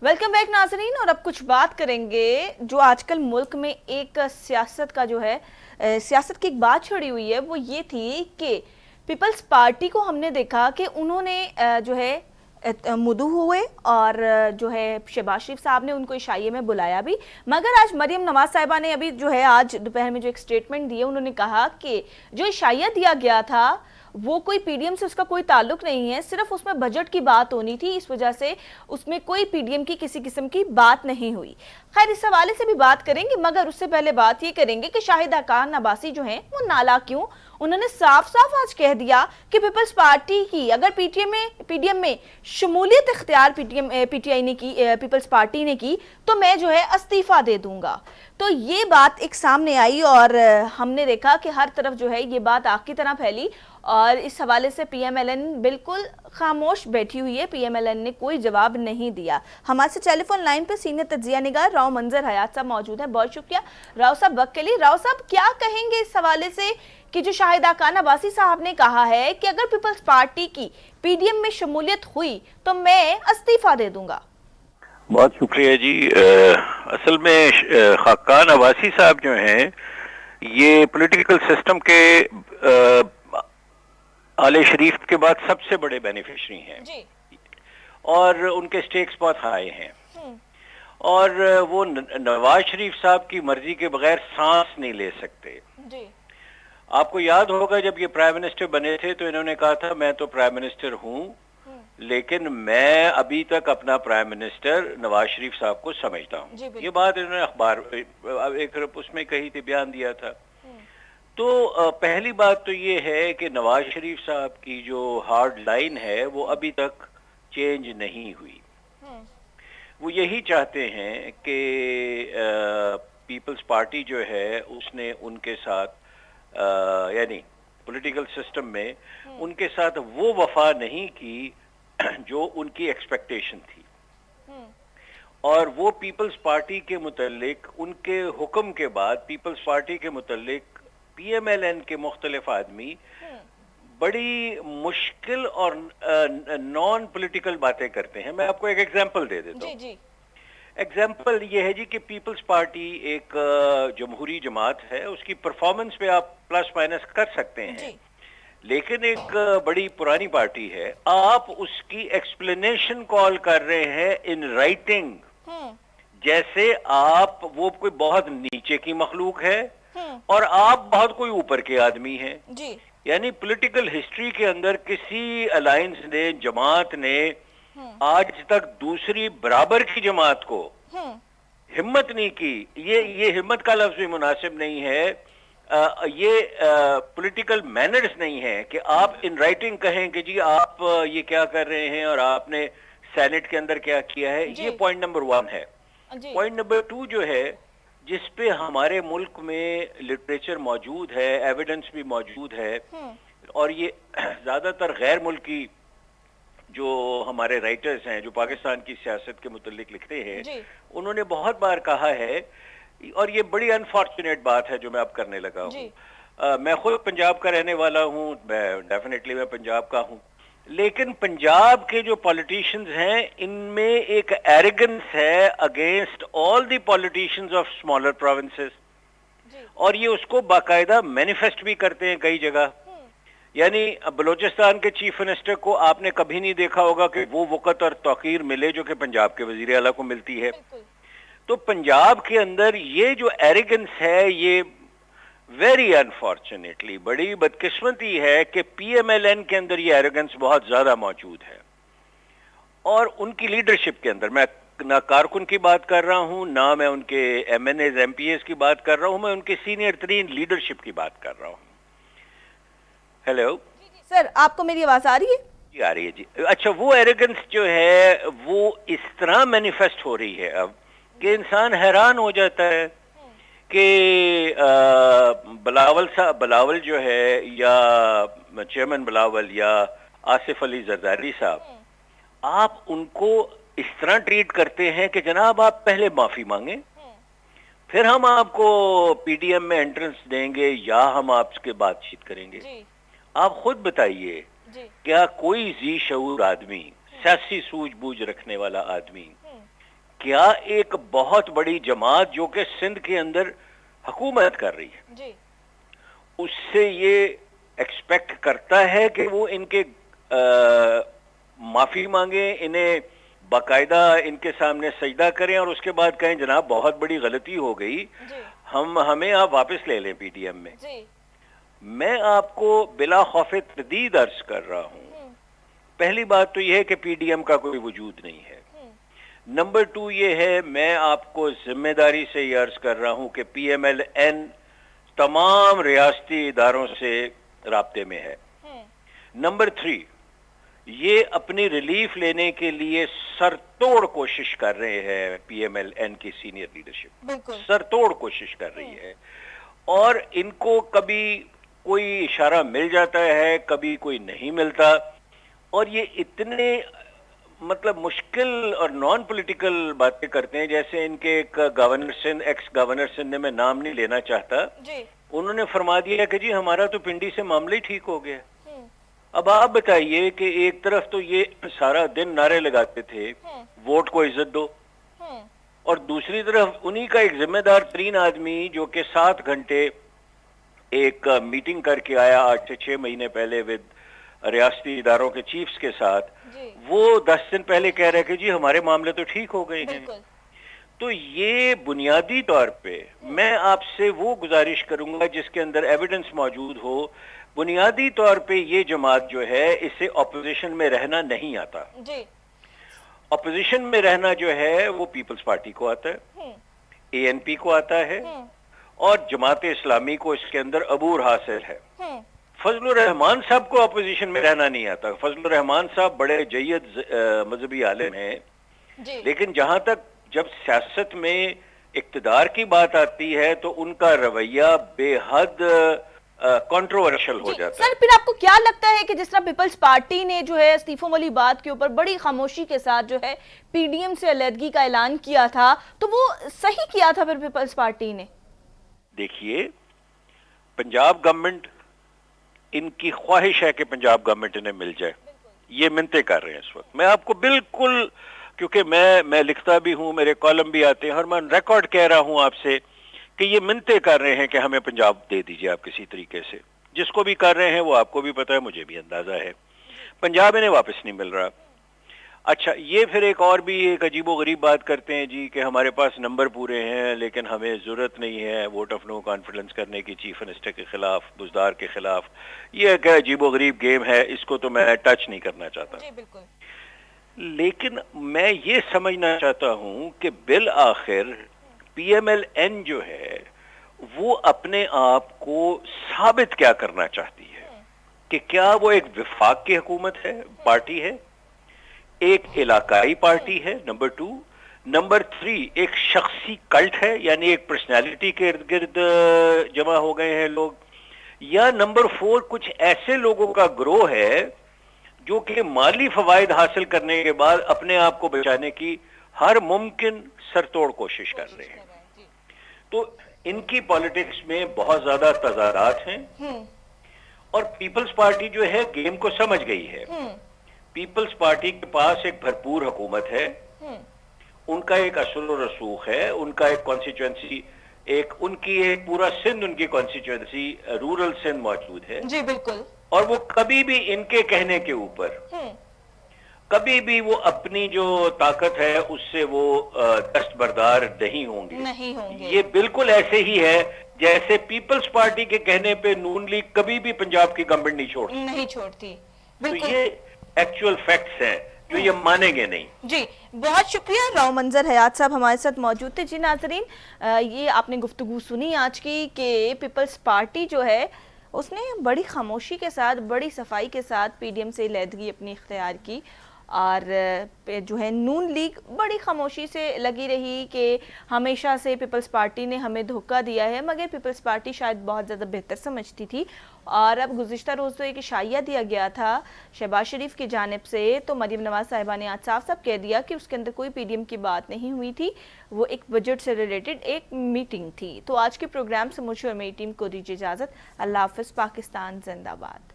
Welcome back नाजरीन। और अब कुछ बात करेंगे जो आजकल मुल्क में एक सियासत का जो है सियासत की एक बात छिड़ी हुई है, वो ये थी कि पीपल्स पार्टी को हमने देखा कि उन्होंने जो है मुदू हुए और जो है शहबाज शरीफ साहब ने उनको इशाइये में बुलाया भी। मगर आज मरियम नवाज साहिबा ने अभी जो है आज दोपहर में जो एक स्टेटमेंट दिए, उन्होंने कहा कि जो इशाइया दिया गया था वो कोई पीडीएम से उसका कोई ताल्लुक नहीं है, सिर्फ उसमें बजट की बात होनी थी, इस वजह से उसमें कोई पीडीएम की किसी किस्म की बात नहीं हुई। खैर, इस हवाले से भी बात करेंगे, मगर उससे पहले बात ये करेंगे कि शाहिदा खान अब्बासी जो हैं वो नाला क्यों। उन्होंने साफ साफ आज कह दिया कि पीपल्स पार्टी की अगर पीडीएम में शमूलियत इख्तियार पीटीआई ने की, पीपल्स पार्टी ने की, तो मैं जो है इस्तीफा दे दूंगा। तो ये बात एक सामने आई और हमने देखा कि हर तरफ जो है ये बात आग की तरह फैली और इस हवाले से पीएमएलएन बिल्कुल खामोश बैठी हुई है। पीएमएलएन ने कोई जवाब नहीं दिया। हमारे से टेलीफोन लाइन पे सीनियर तज्जिया निगार राव मंजर हयात साहब मौजूद हैं। बहुत शुक्रिया राव साहब वक्त के लिए। राव साहब, क्या कहेंगे इस हवाले से कि जो शाहिदा खान अब्बासी साहब ने कहा है कि अगर पीपल्स पार्टी की पीडीएम में शमूलियत हुई तो मैं इस्तीफा दे दूंगा? बहुत शुक्रिया जी। असल में खाकान अब्बासी साहब जो हैं ये पॉलिटिकल सिस्टम के आले शरीफ के बाद सबसे बड़े बेनिफिशरी हैं जी। और उनके स्टेक्स बहुत हाई हैं और वो नवाज शरीफ साहब की मर्जी के बगैर सांस नहीं ले सकते जी। आपको याद होगा जब ये प्राइम मिनिस्टर बने थे तो इन्होंने कहा था मैं तो प्राइम मिनिस्टर हूं, लेकिन मैं अभी तक अपना प्राइम मिनिस्टर नवाज शरीफ साहब को समझता हूं। ये बात इन्होंने अखबार एक उसमें कही थी, बयान दिया था। तो पहली बात तो ये है कि नवाज शरीफ साहब की जो हार्ड लाइन है वो अभी तक चेंज नहीं हुई। वो यही चाहते हैं कि पीपल्स पार्टी जो है उसने उनके साथ यानी पॉलिटिकल सिस्टम में उनके साथ वो वफा नहीं की जो उनकी एक्सपेक्टेशन थी और वो पीपल्स पार्टी के मुतल्लिक उनके हुक्म के बाद पीपल्स पार्टी के मुतल्लिक पीएमएलएन के मुख्तलिफ आदमी बड़ी मुश्किल और नॉन पॉलिटिकल बातें करते हैं। मैं आपको एक एग्जांपल दे देता हूँ। एग्जाम्पल ये है जी कि पीपल्स पार्टी एक जमहूरी जमात है, उसकी परफॉर्मेंस पे आप प्लस माइनस कर सकते हैं, लेकिन एक बड़ी पुरानी पार्टी है, आप उसकी एक्सप्लेनेशन कॉल कर रहे हैं इन राइटिंग, जैसे आप वो कोई बहुत नीचे की मखलूक है और आप बहुत कोई ऊपर के आदमी हैं। यानी पॉलिटिकल हिस्ट्री के अंदर किसी अलायंस ने, जमात ने आज तक दूसरी बराबर की जमात को हिम्मत नहीं की। ये हिम्मत का लफ्ज भी मुनासिब नहीं है, ये पॉलिटिकल मैनर्स नहीं है कि आप इन राइटिंग कहें कि जी आप ये क्या कर रहे हैं और आपने सेनेट के अंदर क्या किया है। ये पॉइंट नंबर 1 है। पॉइंट नंबर 2 जो है, जिस पे हमारे मुल्क में लिटरेचर मौजूद है, एविडेंस भी मौजूद है और ये ज्यादातर गैर मुल्की जो हमारे राइटर्स हैं जो पाकिस्तान की सियासत के मुतल्लिक लिखते हैं, उन्होंने बहुत बार कहा है और ये बड़ी अनफॉर्चुनेट बात है जो मैं अब करने लगा हूँ। मैं खुद पंजाब का रहने वाला हूँ, डेफिनेटली मैं पंजाब का हूँ, लेकिन पंजाब के जो पॉलिटिशियंस हैं इनमें एक एरोगेंस है against all the politicians of smaller provinces और ये उसको बाकायदा मैनिफेस्ट भी करते हैं कई जगह। यानी बलूचिस्तान के चीफ मिनिस्टर को आपने कभी नहीं देखा होगा कि वो वक़्त और तौकीर मिले जो कि पंजाब के वजीर आला को मिलती है। तो पंजाब के अंदर ये जो एरोगेंस है, ये वेरी अनफॉर्चुनेटली बड़ी बदकिस्मती है कि पीएमएलएन के अंदर ये एरोगेंस बहुत ज्यादा मौजूद है और उनकी लीडरशिप के अंदर मैं ना कारकुन की बात कर रहा हूं, ना मैं उनके एमएनएज एमपीएस की बात कर रहा हूं, मैं उनके सीनियर तरीन लीडरशिप की बात कर रहा हूं। हेलो सर, आपको मेरी आवाज आ रही है? जी आ रही है जी। अच्छा, वो एरोगेंस जो है वो इस तरह मैनिफेस्ट हो रही है अब कि इंसान हैरान हो जाता है कि बिलावल जो है या चेयरमैन बिलावल या आसिफ अली जरदारी साहब, आप उनको इस तरह ट्रीट करते हैं कि जनाब आप पहले माफी मांगे, फिर हम आपको पीडीएम में एंट्रेंस देंगे या हम आपसे बातचीत करेंगे। आप खुद बताइए, क्या कोई जी शऊर आदमी, सियासी सूझबूझ रखने वाला आदमी کیا ایک بہت بڑی جماعت جو کہ سندھ کے اندر حکومت کر رہی ہے جی اس سے یہ ایکسپیکٹ کرتا ہے کہ وہ ان کے معافی مانگیں، انہیں باقاعدہ ان کے سامنے سجدہ کریں اور اس کے بعد کہیں جناب بہت بڑی غلطی ہو گئی، جی ہمیں آپ واپس لے لیں پی ڈی ایم میں؟ جی میں آپ کو بلا خوف تردید عرض کر رہا ہوں، پہلی بات تو یہ ہے کہ پی ڈی ایم کا کوئی وجود نہیں ہے. نمبر 2 یہ ہے، میں آپ کو ذمہ داری سے یہ عرض کر رہا ہوں کہ پی ایم ایل این تمام ریاستی اداروں سے رابطے میں ہے. نمبر 3 یہ اپنی ریلیف لینے کے لیے سر توڑ کوشش کر رہے ہیں، پی ایم ایل این کی سینئر لیڈرشپ سر توڑ کوشش کر رہی ہے، اور ان کو کبھی کوئی اشارہ مل جاتا ہے، کبھی کوئی نہیں ملتا، اور یہ اتنے مطلب مشکل اور نان پولیٹیکل باتیں کرتے ہیں. جیسے ان کے ایک governor Sindh, x governor Sindh, میں نام نہیں لینا چاہتا، انہوں نے فرما دیا کہ جی ہمارا تو پنڈی سے معاملہ ہی ٹھیک ہو گیا. اب آپ بتائیے کہ ایک طرف تو یہ سارا دن نعرے لگاتے تھے ووٹ کو عزت دو، اور دوسری طرف انہی کا ایک ذمہ دار ترین آدمی جو کہ 7 گھنٹے ایک میٹنگ کر کے آیا آج سے 6 مہینے پہلے ریاستی اداروں کے چیفز کے ساتھ، وہ 10 دن پہلے کہہ رہے کہ جی ہمارے معاملے تو ٹھیک ہو گئے ہیں. تو یہ بنیادی طور پہ میں آپ سے وہ گزارش کروں گا جس کے اندر ایویڈنس موجود ہو، بنیادی طور پہ یہ جماعت جو ہے اسے اپوزیشن میں رہنا نہیں آتا. اپوزیشن میں رہنا جو ہے وہ پیپلز پارٹی کو آتا ہے، اے این پی کو آتا ہے، اور جماعت اسلامی کو اس کے اندر عبور حاصل ہے. فضل الرحمان صاحب کو اپوزیشن میں رہنا نہیں آتا. فضل الرحمان صاحب بڑے جید مذہبی عالم ہیں، لیکن جہاں تک جب سیاست میں اقتدار کی بات آتی ہے تو ان کا رویہ بے حد کنٹروورشل ہو جاتا ہے. سر پھر آپ کو کیا لگتا ہے کہ جس طرح پیپلز پارٹی نے جو ہے استعفوں والی بات کے اوپر بڑی خاموشی کے ساتھ جو ہے پی ڈی ایم سے علیحدگی کا اعلان کیا تھا، تو وہ صحیح کیا تھا پھر پیپلز پارٹی نے؟ دیکھیے، پنجاب گورنمنٹ، ان کی خواہش ہے کہ پنجاب گورنمنٹ انہیں مل جائے، یہ منتیں کر رہے ہیں اس وقت. میں آپ کو بالکل، کیونکہ میں لکھتا بھی ہوں، میرے کالم بھی آتے ہیں، اور میں ریکارڈ کہہ رہا ہوں آپ سے کہ یہ منتیں کر رہے ہیں کہ ہمیں پنجاب دے دیجئے آپ کسی طریقے سے. جس کو بھی کر رہے ہیں وہ آپ کو بھی پتہ ہے، مجھے بھی اندازہ ہے. پنجاب انہیں واپس نہیں مل رہا. اچھا، یہ پھر ایک اور بھی ایک عجیب و غریب بات کرتے ہیں جی کہ ہمارے پاس نمبر پورے ہیں لیکن ہمیں ضرورت نہیں ہے ووٹ آف نو کانفیڈنس کرنے کی چیف منسٹر کے خلاف، بزدار کے خلاف. یہ ایک عجیب و غریب گیم ہے، اس کو تو میں ٹچ نہیں کرنا چاہتا. لیکن میں یہ سمجھنا چاہتا ہوں کہ بالآخر پی ایم ایل این جو ہے وہ اپنے آپ کو ثابت کیا کرنا چاہتی ہے، کہ کیا وہ ایک وفاق کی حکومت ہے، پارٹی ہے، ایک علاقائی پارٹی ہے، نمبر 2. نمبر 3 ایک شخصی کلٹ ہے، یعنی ایک پرسنالٹی کے ارد گرد جمع ہو گئے ہیں لوگ، یا نمبر 4 کچھ ایسے لوگوں کا گروہ ہے جو کہ مالی فوائد حاصل کرنے کے بعد اپنے آپ کو بچانے کی ہر ممکن سرتوڑ کوشش کر رہے ہیں. تو ان کی پالیٹکس میں بہت زیادہ تضادات ہیں، اور پیپلز پارٹی جو ہے گیم کو سمجھ گئی ہے. پیپلز پارٹی کے پاس ایک بھرپور حکومت ہے، ان کا ایک اصل و رسوخ ہے، ان کا ایک کانسٹیچوئنسی، ان کی ایک پورا سندھ، ان کی کانسٹیچوئنسی رورل سندھ موجود ہے. جی بالکل. اور وہ کبھی بھی ان کے کہنے کے اوپر کبھی بھی وہ اپنی جو طاقت ہے اس سے وہ دستبردار نہیں ہوں گے. یہ بالکل ایسے ہی ہے جیسے پیپلز پارٹی کے کہنے پہ نون لیگ کبھی بھی پنجاب کی گورنمنٹ نہیں چھوڑتی. تو یہ ایکچوئل فیکٹس ہیں جو یہ مانیں گے نہیں. جی بہت شکریہ. راؤ منظر حیات صاحب ہمارے ساتھ موجود تھے. جی ناظرین، یہ آپ نے گفتگو سنی آج کی کہ پیپلز پارٹی جو ہے اس نے بڑی خاموشی کے ساتھ، بڑی صفائی کے ساتھ پی ڈی ایم سے علیحدگی اپنی اختیار کی، اور جو ہے نون لیگ بڑی خاموشی سے لگی رہی کہ ہمیشہ سے پیپلز پارٹی نے ہمیں دھوکہ دیا ہے، مگر پیپلز پارٹی شاید بہت زیادہ بہتر سمجھتی تھی. اور اب گزشتہ روز تو ایک اشاعیہ دیا گیا تھا شہباز شریف کی جانب سے، تو مریم نواز صاحبہ نے آج صاف صاف کہہ دیا کہ اس کے اندر کوئی پی ڈی ایم کی بات نہیں ہوئی تھی، وہ ایک بجٹ سے ریلیٹڈ ایک میٹنگ تھی. تو آج کے پروگرام سے مجھے اور میری ٹیم کو دیجیے اجازت. اللہ حافظ. پاکستان زندہ باد.